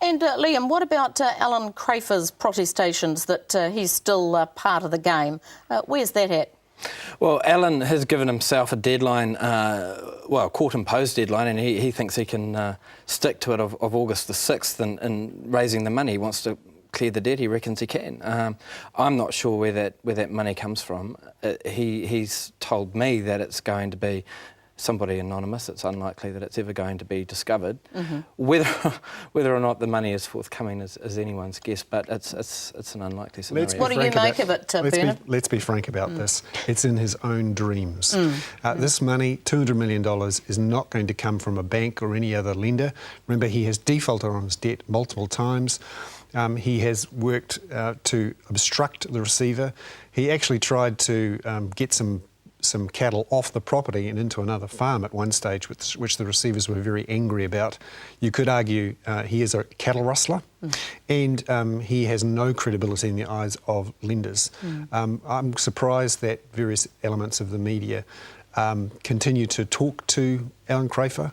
And Liam, what about Alan Crafer's protestations that he's still part of the game? Where's that at? Well, Alan has given himself a deadline, a court-imposed deadline, and he thinks he can stick to it of August the 6th in raising the money. He wants to clear the debt. He reckons he can. I'm not sure where that money comes from. He's told me that it's going to be somebody anonymous. It's unlikely that it's ever going to be discovered. Mm-hmm. Whether or not the money is forthcoming is anyone's guess, but it's an unlikely scenario. What do you make of it, Bernard? Let's be frank about this. It's in his own dreams. This money, $200 million, is not going to come from a bank or any other lender. Remember, he has defaulted on his debt multiple times. He has worked to obstruct the receiver. He actually tried to get some cattle off the property and into another farm at one stage, which the receivers were very angry about. You could argue he is a cattle rustler, and he has no credibility in the eyes of lenders. I'm surprised that various elements of the media continue to talk to Alan Crafer.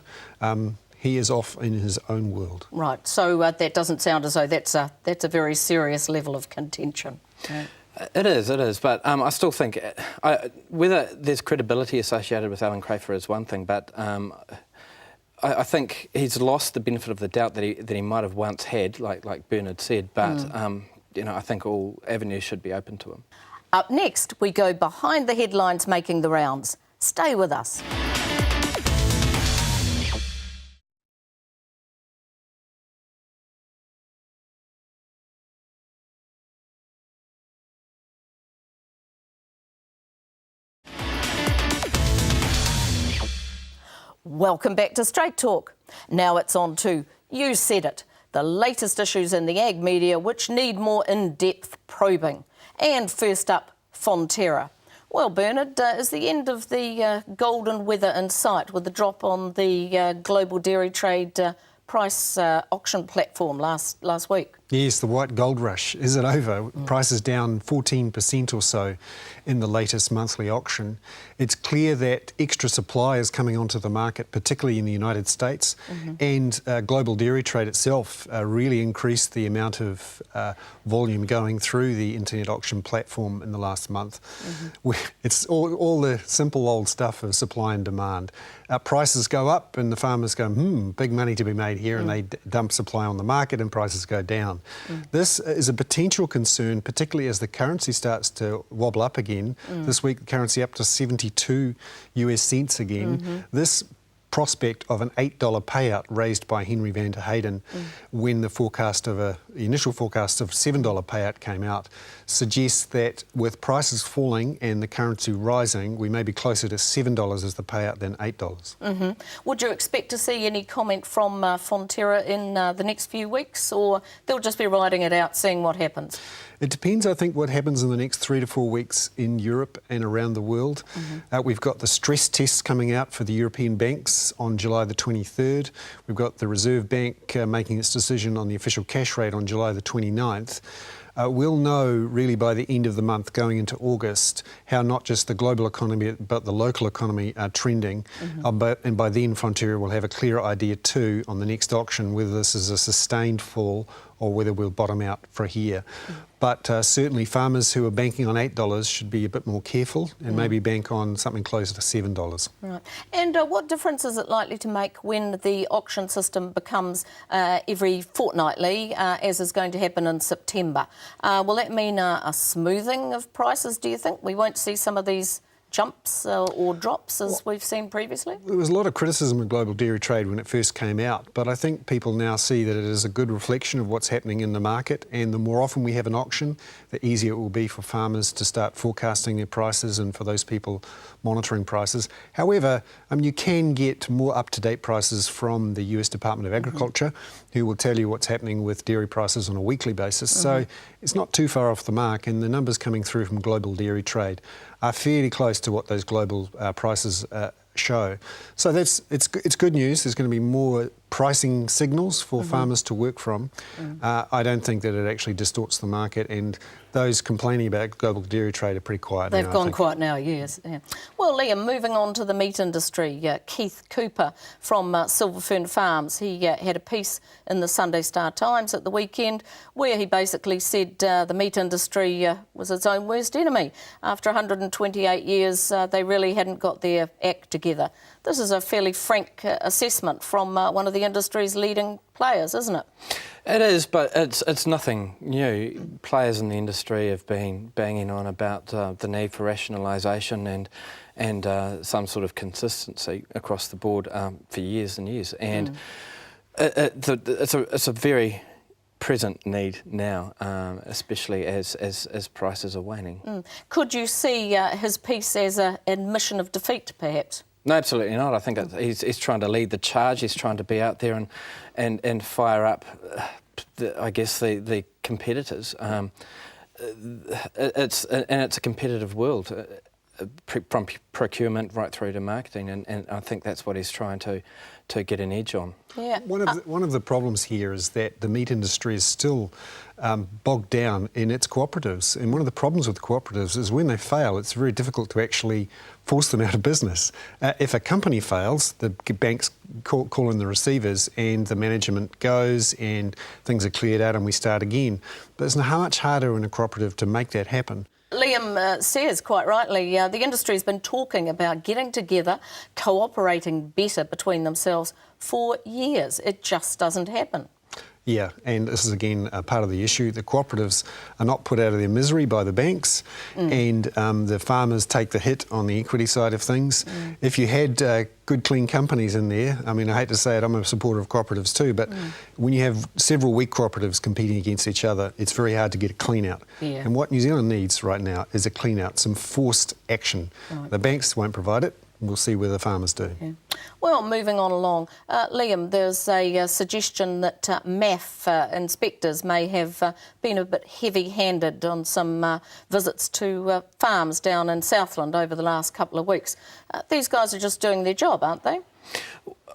He is off in his own world. Right, so that doesn't sound as though that's a very serious level of contention. It is, but I still think whether there's credibility associated with Alan Crafer is one thing, but I think he's lost the benefit of the doubt that he might have once had, like Bernard said. But I think all avenues should be open to him. Up next, we go behind the headlines making the rounds. Stay with us. Welcome back to Straight Talk. Now it's on to You Said It, the latest issues in the ag media which need more in-depth probing. And first up, Fonterra. Well, Bernard, is the end of the golden weather in sight with the drop on the global dairy trade price auction platform last week? Yes, the white gold rush. Is it over? Prices down 14% or so in the latest monthly auction. It's clear that extra supply is coming onto the market, particularly in the United States, and global dairy trade itself really increased the amount of volume going through the internet auction platform in the last month. It's all the simple old stuff of supply and demand. Prices go up and the farmers go, big money to be made here, and they dump supply on the market and prices go down. This is a potential concern, particularly as the currency starts to wobble up again. This week, the currency up to 72 US cents again. This prospect of an $8 payout raised by Henry van der Heyden when the initial forecast of $7 payout came out suggests that with prices falling and the currency rising, we may be closer to $7 as the payout than $8. Would you expect to see any comment from Fonterra in the next few weeks, or they'll just be riding it out, seeing what happens? It depends, I think, what happens in the next 3 to 4 weeks in Europe and around the world. We've got the stress tests coming out for the European banks on July the 23rd. We've got the Reserve Bank making its decision on the official cash rate on July the 29th. We'll know really by the end of the month going into August how not just the global economy but the local economy are trending. And by then Fonterra will have a clearer idea too on the next auction whether this is a sustained fall or whether we'll bottom out for a year. But certainly farmers who are banking on $8 should be a bit more careful and maybe bank on something closer to $7. Right. And what difference is it likely to make when the auction system becomes every fortnightly, as is going to happen in September? Will that mean a smoothing of prices, do you think? We won't see some of these jumps or drops as we've seen previously? There was a lot of criticism of global dairy trade when it first came out, but I think people now see that it is a good reflection of what's happening in the market, and the more often we have an auction, the easier it will be for farmers to start forecasting their prices and for those people monitoring prices. However, you can get more up-to-date prices from the US Department of Agriculture, who will tell you what's happening with dairy prices on a weekly basis. So it's not too far off the mark, and the numbers coming through from global dairy trade are fairly close to what those global prices show. So it's good news. There's going to be more pricing signals for farmers to work from. I don't think that it actually distorts the market, and those complaining about global dairy trade are pretty quiet now. They've gone quiet now, yes. Yeah. Well, Liam, moving on to the meat industry, Keith Cooper from Silverfern Farms, he had a piece in the Sunday Star Times at the weekend where he basically said the meat industry was its own worst enemy. After 128 years, they really hadn't got their act together. This is a fairly frank assessment from one of the industry's leading players, isn't it? It is, but it's nothing new. Players in the industry have been banging on about the need for rationalisation and some sort of consistency across the board for years and years. And it's a very present need now, especially as prices are waning. Could you see his piece as an admission of defeat, perhaps? No, absolutely not. I think he's trying to lead the charge. He's trying to be out there and fire up, the competitors. It's a competitive world, from procurement right through to marketing, and I think that's what he's trying to get an edge on. Yeah. One of the problems here is that the meat industry is still bogged down in its cooperatives, and one of the problems with cooperatives is when they fail, it's very difficult to actually force them out of business. If a company fails, the banks call in the receivers and the management goes and things are cleared out and we start again. But it's how much harder in a cooperative to make that happen. Liam says, quite rightly, the industry's been talking about getting together, cooperating better between themselves for years. It just doesn't happen. Yeah, and this is again part of the issue. The cooperatives are not put out of their misery by the banks, and the farmers take the hit on the equity side of things. If you had good, clean companies in there, I mean, I hate to say it, I'm a supporter of cooperatives too, but when you have several weak cooperatives competing against each other, it's very hard to get a clean out. Yeah. And what New Zealand needs right now is a clean out, some forced action. Right. The banks won't provide it. We'll see where the farmers do. Yeah. Well, moving on along, Liam, there's a suggestion that MAF inspectors may have been a bit heavy-handed on some visits to farms down in Southland over the last couple of weeks. These guys are just doing their job, aren't they?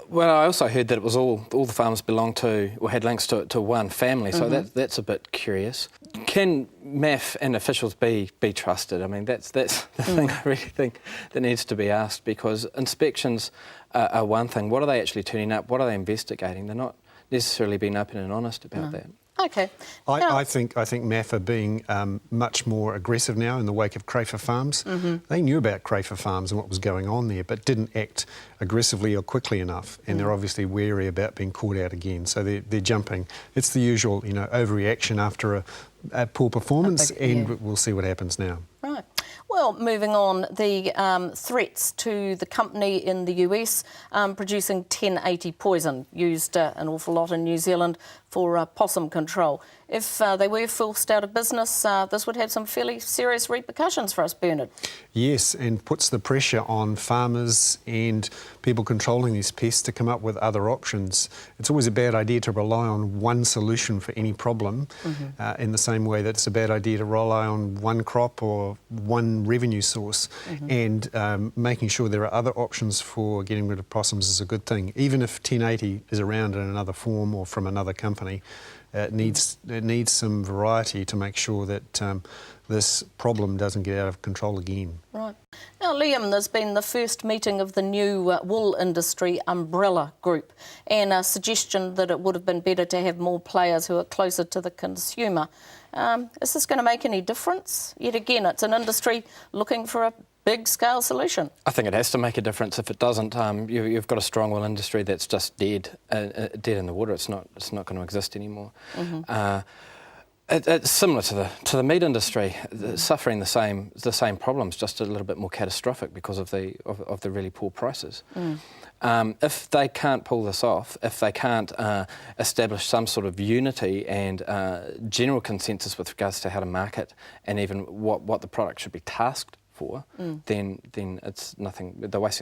Well, I also heard that it was all the farms belonged to or had links to one family, so that's a bit curious. Can MAF and officials be trusted? I mean, that's the thing I really think that needs to be asked, because inspections are one thing. What are they actually turning up? What are they investigating? They're not necessarily being open and honest about that. Okay. I think MAF are being much more aggressive now in the wake of Crayford Farms. They knew about Crayford Farms and what was going on there, but didn't act aggressively or quickly enough, and they're obviously wary about being caught out again. So they're jumping. It's the usual, overreaction after a poor performance, and we'll see what happens now. Right. Well, moving on, the threats to the company in the US producing 1080 poison, used an awful lot in New Zealand for possum control. If they were forced out of business, this would have some fairly serious repercussions for us, Bernard. Yes, and puts the pressure on farmers and people controlling these pests to come up with other options. It's always a bad idea to rely on one solution for any problem, in the same way that it's a bad idea to rely on one crop or one revenue source. And making sure there are other options for getting rid of possums is a good thing. Even if 1080 is around in another form or from another company, it needs some variety to make sure that this problem doesn't get out of control again. Right. Now, Liam, there's been the first meeting of the new wool industry umbrella group, and a suggestion that it would have been better to have more players who are closer to the consumer. Is this going to make any difference? Yet again, it's an industry looking for a big-scale solution. I think it has to make a difference. If it doesn't, you've got a strong wool industry that's just dead in the water. It's not going to exist anymore. It's similar to the meat industry, suffering the same problems, just a little bit more catastrophic because of the really poor prices. If they can't pull this off, if they can't establish some sort of unity and general consensus with regards to how to market and even what the product should be tasked for, then it's nothing. They're wasting